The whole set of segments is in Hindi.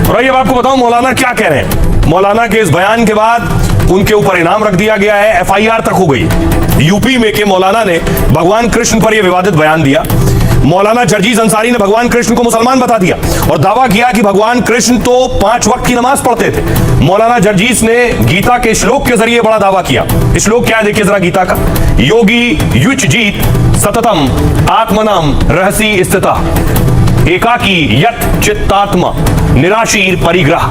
और अब आपको बताऊं मौलाना क्या कह रहे हैं। मौलाना के इस बयान के बाद उनके ऊपर इनाम रख दिया गया है, FIR तक हो गई। यूपी में के मौलाना ने भगवान कृष्ण पर यह विवादित बयान दिया। मौलाना जर्जीस अंसारी ने भगवान कृष्ण को मुसलमान बता दिया और दावा किया कि भगवान कृष्ण तो 5 वक्त की नमाज पढ़ते थे। मौलाना जर्जीस ने गीता के श्लोक के जरिए बड़ा दावा किया। श्लोक क्या है देखिए जरा गीता का। योगी युच जीत सततम आत्मनम रहसी स्थितः एकाकी यत चित्तात्मा निराशीर परिग्रह।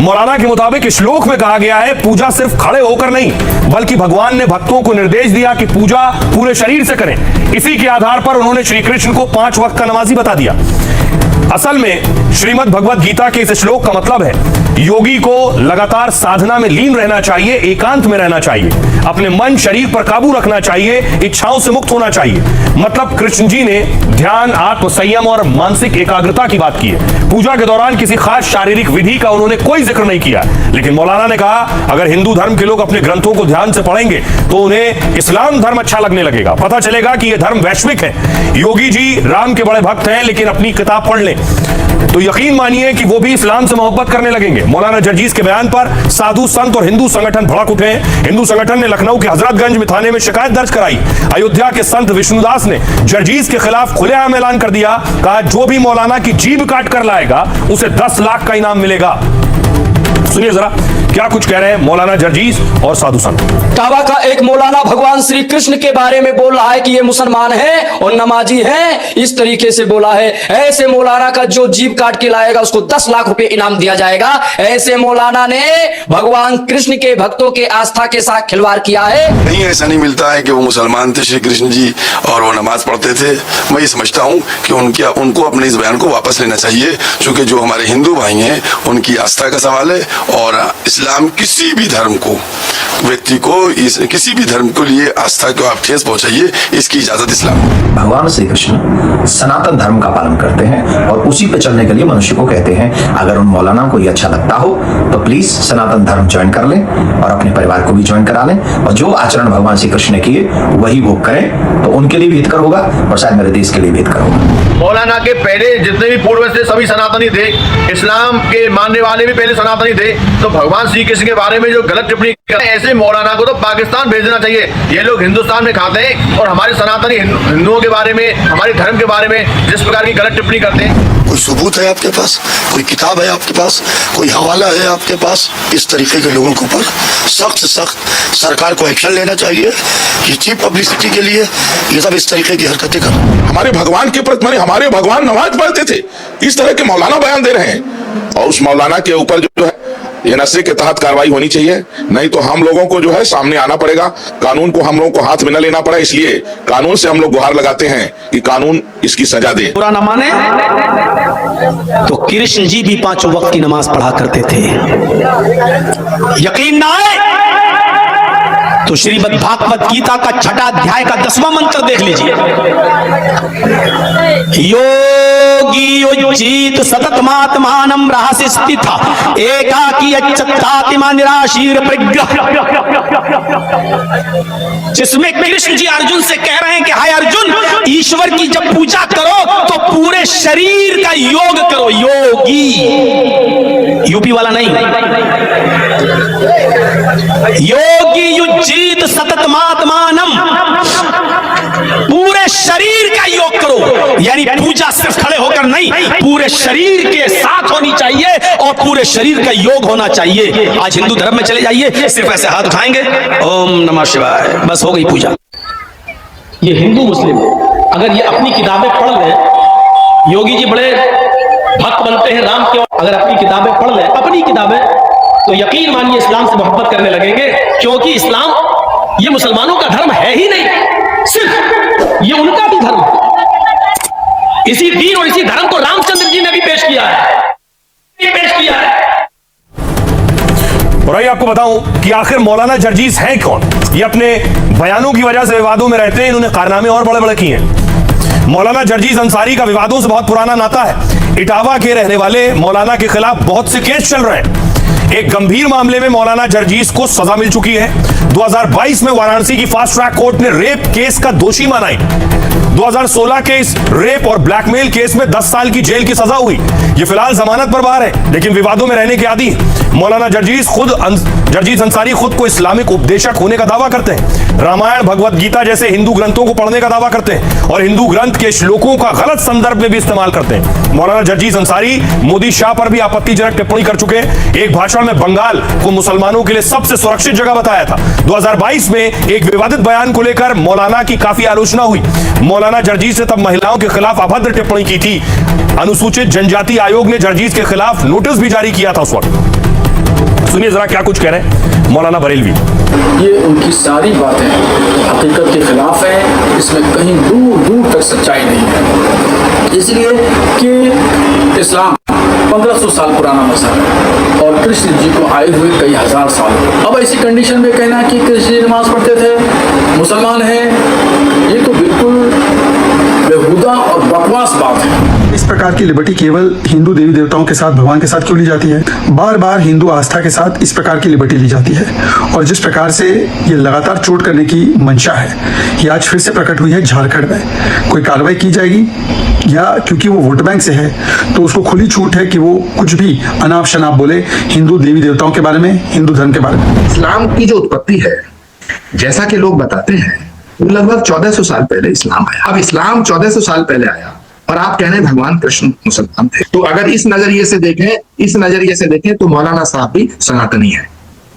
मौलाना के मुताबिक इस श्लोक में कहा गया है पूजा सिर्फ खड़े होकर नहीं बल्कि भगवान ने भक्तों को निर्देश दिया कि पूजा पूरे शरीर से करें। इसी के आधार पर उन्होंने श्री कृष्ण को 5 वक्त का नमाजी बता दिया। असल में श्रीमद् भगवत गीता के इस श्लोक का मतलब है योगी को लगातार साधना में लीन रहना चाहिए, एकांत में रहना चाहिए, अपने मन शरीर पर काबू रखना चाहिए, इच्छाओं से मुक्त होना चाहिए। मतलब कृष्ण जी ने ध्यान, आत्म संयम और मानसिक एकाग्रता की बात की है। पूजा के दौरान किसी खास शारीरिक विधि का उन्होंने कोई जिक्र नहीं किया। लेकिन मौलाना ने कहा अगर हिंदू धर्म के लोग अपने ग्रंथों को ध्यान से पढ़ेंगे तो उन्हें इस्लाम धर्म अच्छा लगने लगेगा, पता चलेगा कि यह धर्म वैश्विक है। योगी जी राम के बड़े भक्त हैं लेकिन अपनी किताब पढ़ लें तो यकीन मानिए कि वो भी इस्लाम से मोहब्बत करने लगेंगे। मौलाना जर्जीस के बयान पर साधु संत और हिंदू संगठन भड़क उठे हैं। हिंदू संगठन ने लखनऊ के हजरतगंज में थाने में शिकायत दर्ज कराई। अयोध्या के संत विष्णुदास ने जर्जीस के खिलाफ खुलेआम ऐलान कर दिया, कहा जो भी मौलाना की जीभ काट कर लाएगा उसे 10 लाख का इनाम मिलेगा। सुनिए जरा क्या कुछ कह रहे हैं मौलाना जर्जीस और साधु संत। काबा का एक मौलाना भगवान श्री कृष्ण के बारे में बोल रहा है कि ये मुसलमान है और नमाजी है, इस तरीके से बोला है। ऐसे मौलाना का जो जीभ काट के लाएगा उसको 10 लाख रुपए इनाम दिया जाएगा। ऐसे मौलाना ने भगवान कृष्ण के भक्तों के आस्था के साथ खिलवाड़ किया है। नहीं, ऐसा नहीं मिलता है कि वो मुसलमान थे श्री कृष्ण जी और वो नमाज पढ़ते थे। मैं ये समझता हूँ कि उनको अपने इस बयान को वापस लेना चाहिए, क्योंकि जो हमारे हिंदू भाई हैं उनकी आस्था का सवाल है और इस्लाम किसी भी धर्म को व्यक्ति को किसी भी धर्म को लिए आस्था को आप ठेस पहुंचाइए, इसकी इजाजत इस्लाम। भगवान श्री कृष्ण सनातन धर्म का पालन करते हैं और उसी पे चलने के लिए मनुष्य को कहते हैं। अगर उन मौलाना को ये अच्छा लगता हो तो प्लीज सनातन धर्म ज्वाइन कर लें और अपने परिवार को भी ज्वाइन करा लें और जो आचरण भगवान श्री कृष्ण ने किए वही वो करें तो उनके लिए भी हितकर होगा और शायद मेरे देश के लिए भी हितकर होगा। मौलाना के पहले जितने भी पूर्व थे सभी सनातनी थे, इस्लाम के मानने वाले भी पहले सनातनी थे। तो भगवान श्री कृष्ण के बारे में जो गलत टिप्पणी करते हैं ऐसे मौलाना को तो पाकिस्तान भेजना चाहिए। ये लोग हिंदुस्तान में खाते हैं और हमारे सनातनी हिंदुओं के बारे में, हमारे धर्म के बारे में जिस प्रकार की गलत टिप्पणी करते हैं। कोई सबूत है आपके पास, कोई किताब है आपके पास, कोई हवाला है आपके पास? इस तरीके के लोगों के ऊपर सख्त से सख्त सरकार को एक्शन लेना चाहिए कि चीप पब्लिसिटी के लिए ये सब इस तरीके की हरकतें कर। हमारे भगवान के प्रति माने हमारे भगवान नमाज पढ़ते थे, इस तरह के मौलाना बयान दे रहे हैं और उस मौलाना के ऊपर जो है ये नशे के तहत कार्रवाई होनी चाहिए। नहीं तो हम लोगों को जो है सामने आना पड़ेगा, कानून को हम लोगों को हाथ में न लेना पड़ा। इसलिए कानून से हम लोग गुहार लगाते हैं कि कानून इसकी सजा दे। बुरा न माने तो कृष्ण जी भी 5 वक्त की नमाज पढ़ा करते थे। यकीन ना आए तो श्रीमद् भागवत गीता का 6वां अध्याय का 10वां मंत्र देख लीजिए। योगी युज्जीत सततमात्मानं रहसि स्थितः एकाकी यच्चत्तात्मा निराशीर परिग्रह। जिसमें कृष्ण जी अर्जुन से कह रहे हैं कि हाय अर्जुन, ईश्वर की जब पूजा करो तो पूरे शरीर का योग करो। योगी यूपी वाला नहीं, योगी युज्जीत सततमात्मानं, पूरे शरीर का योग करो। यानी पूजा सिर्फ खड़े होकर नहीं, पूरे शरीर के साथ होनी चाहिए और पूरे शरीर का योग होना चाहिए। आज हिंदू धर्म में चले जाइए, सिर्फ ऐसे हाथ उठाएंगे, ओम नमः शिवाय, बस हो गई पूजा। ये हिंदू मुस्लिम अगर ये अपनी किताबें पढ़ लें, योगी जी बड़े भक्त बनते हैं राम के, अगर अपनी किताबें पढ़ लें, अपनी किताबें, तो यकीन मानिए इस्लाम से मोहब्बत करने लगेंगे। क्योंकि इस्लाम ये मुसलमानों का धर्म है ही नहीं, सिर्फ ये उनका भी धर्म है। इसी दीन और इसी धर्म को रामचंद्र जी ने भी पेश किया है। और आइए आपको बताऊं कि आखिर मौलाना जर्जीस हैं कौन। ये अपने बयानों की वजह से विवादों में रहते हैं, इन्होंने कारनामे और बड़े बड़े किए हैं। मौलाना जर्जीस अंसारी का विवादों से बहुत पुराना नाता है। इटावा के रहने वाले मौलाना के खिलाफ बहुत से केस चल रहे हैं। एक गंभीर मामले में मौलाना जर्जीस को सजा मिल चुकी है। 2022 में वाराणसी की फास्ट ट्रैक कोर्ट ने रेप केस का दोषी माना है। 2016 के इस रेप और ब्लैकमेल केस में 10 साल की जेल की सजा हुई। ये फिलहाल जमानत पर बाहर है, लेकिन विवादों में रहने के आदी है। मौलाना जर्जीस अंसारी खुद को इस्लामिक उपदेशक होने का दावा करते हैं। रामायण, भगवत गीता जैसे हिंदू ग्रंथों को पढ़ने का दावा करते हैं और हिंदू ग्रंथ के श्लोकों का गलत संदर्भ में भी इस्तेमाल करते हैं। मौलाना जर्जीस अंसारी मोदी शाह पर भी आपत्तिजनक टिप्पणी कर चुके हैं। एक भाषण में बंगाल को मुसलमानों के लिए सबसे सुरक्षित जगह बताया था। 2022 में एक विवादित बयान को लेकर मौलाना की काफी आलोचना हुई। मौलाना जर्जीस ने तब महिलाओं के खिलाफ अभद्र टिप्पणी की थी। अनुसूचित जनजाति आयोग ने जर्जीस के खिलाफ नोटिस भी जारी किया था उस वक्त। सुनिए जरा क्या कुछ कह रहे हैं मौलाना बरेलवी। ये उनकी सारी बातें हकीकत के खिलाफ है, इसमें कहीं दूर दूर तक सच्चाई नहीं है। इसलिए कि इस्लाम 1500 साल पुराना मसला है और कृष्ण जी को आए हुए कई हजार साल। अब ऐसी कंडीशन में कहना कि कृष्ण जी नमाज पढ़ते थे, मुसलमान हैं, ये तो बिल्कुल बेहुदा और बकवास बात है। इस प्रकार की लिबर्टी केवल हिंदू देवी देवताओं के साथ, भगवान के साथ क्यों ली जाती है? बार बार हिंदू आस्था के साथ इस प्रकार की लिबर्टी ली जाती है और जिस प्रकार से ये लगातार चोट करने की मंशा है, ये आज फिर से प्रकट हुई है झारखंड में। कोई कार्रवाई की जाएगी या क्योंकि वो वोट बैंक से है तो उसको खुली छूट है कि वो कुछ भी अनाप शनाप बोले हिंदू देवी देवताओं के बारे में, हिंदू धर्म के बारे में। इस्लाम की जो उत्पत्ति है, जैसा कि लोग बताते हैं, वो लगभग 1400 साल पहले इस्लाम आया। अब इस्लाम 1400 साल पहले आया और आप कह रहे हैं भगवान कृष्ण मुसलमान थे। तो अगर इस नजरिए से देखें तो मौलाना साहब भी सनातनी है,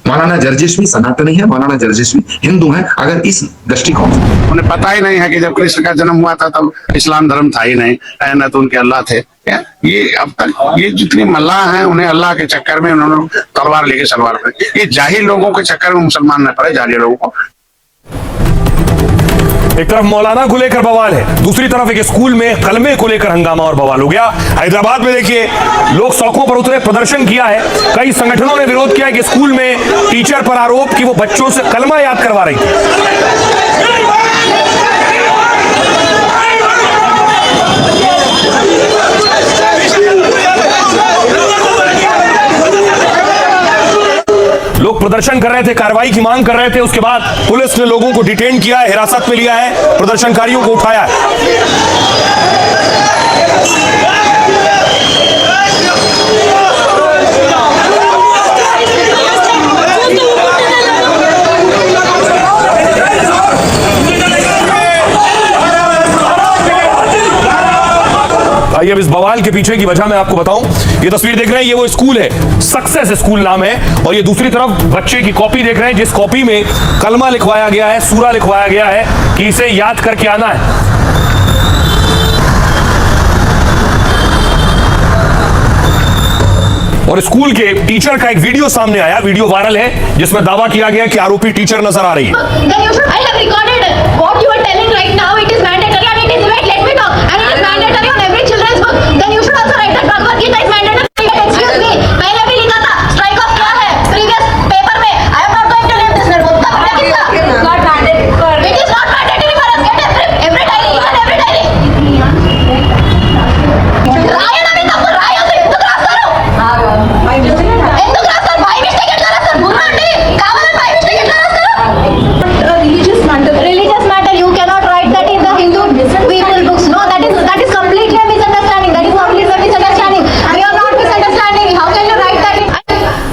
मौलाना जर्जीस भी सनातनी है, मौलाना जर्जीस भी हिंदू है। अगर इस दृष्टिकोण से उन्हें पता ही नहीं है कि जब कृष्ण का जन्म हुआ था तब इस्लाम धर्म था ही नहीं, न तो उनके अल्लाह थे। ये अब तक ये जितने मल्लाह हैं उन्हें अल्लाह के चक्कर में उन्होंने तलवार लेके सलवार पे, ये जाहिल लोगों के चक्कर में मुसलमान न पड़े, जाहिल लोगों को। एक तरफ मौलाना को लेकर बवाल है, दूसरी तरफ एक स्कूल में कलमे को लेकर हंगामा और बवाल हो गया। हैदराबाद में देखिए लोग सड़कों पर उतरे, प्रदर्शन किया है। कई संगठनों ने विरोध किया है कि स्कूल में टीचर पर आरोप कि वो बच्चों से कलमा याद करवा रही थी। लोग प्रदर्शन कर रहे थे, कार्रवाई की मांग कर रहे थे। उसके बाद पुलिस ने लोगों को डिटेन किया है, हिरासत में लिया है, प्रदर्शनकारियों को उठाया है। आइए अब इस बवाल के पीछे की वजह मैं आपको बताऊं। ये तस्वीर देख रहे हैं, ये वो स्कूल है, सक्सेस स्कूल नाम है, और ये दूसरी तरफ बच्चे की कॉपी देख रहे हैं जिस कॉपी में कलमा लिखवाया गया है, सूरा लिखवाया गया है कि इसे याद करके आना है। और स्कूल के टीचर का एक वीडियो सामने आया, वीडियो वायरल है जिसमें दावा किया गया कि आरोपी टीचर नजर आ रही है।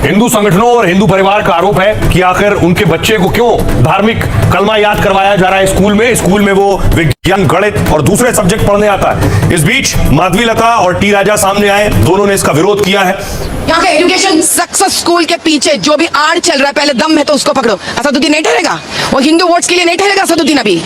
हिंदू संगठनों और हिंदू परिवार का आरोप है कि आखिर उनके बच्चे को क्यों धार्मिक कलमा याद करवाया जा रहा है स्कूल में वो विज्ञान, गणित और दूसरे सब्जेक्ट पढ़ने आता है। इस बीच माधवी लता और टी राजा सामने आए, दोनों ने इसका विरोध किया है। यहाँ का एजुकेशन सक्सेस स्कूल के पीछे जो भी आड़ चल रहा है, पहले दम है तो उसको पकड़ो। असदुद्दीन नहीं ठहरेगा, वो हिंदू वोट्स के लिए नहीं ठहरेगा असदुद्दीन। अभी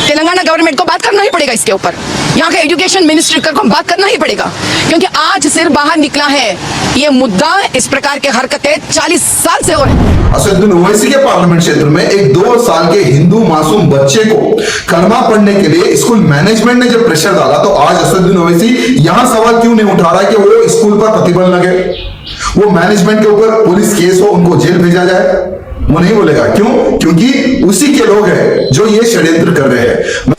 तेलंगाना गवर्नमेंट को बात करना ही पड़ेगा इसके ऊपर, यहाँ के एजुकेशन मिनिस्ट्री को बात करना ही पड़ेगा, क्योंकि आज सिर्फ बाहर निकला है ये मुद्दा। इस प्रकार के हरकतें 40 साल से हो रही है। असदुद्दीन ओवैसी के पार्लियामेंट क्षेत्र में एक 2 साल के हिंदू मासूम बच्चे को कलमा पढ़ने के लिए स्कूल मैनेजमेंट ने जब प्रेशर डाला, तो आज असदुद्दीन ओवैसी यहां सवाल क्यों नहीं उठा रहा कि वो स्कूल पर प्रतिबंध लगे, वो मैनेजमेंट के ऊपर पुलिस केस हो, उनको जेल भेजा जाए? वो नहीं बोलेगा। क्यों? क्योंकि उसी के लोग हैं जो ये षड्यंत्र कर रहे हैं।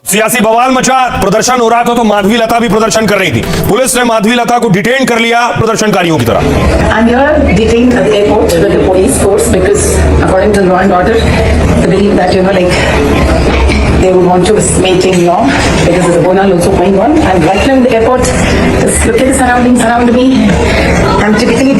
सियासी बवाल मचा, प्रदर्शन हो रहा था तो माधवी लता भी प्रदर्शन कर रही थी। पुलिस ने माधवी लता को डिटेन कर लिया प्रदर्शनकारियों की तरह। And you are detained at the airport with the police force because according to law and order, they believe that they would want to make things law because there's a bonal also going on. I'm right now in the airport. Just look at the surroundings around me. I'm typically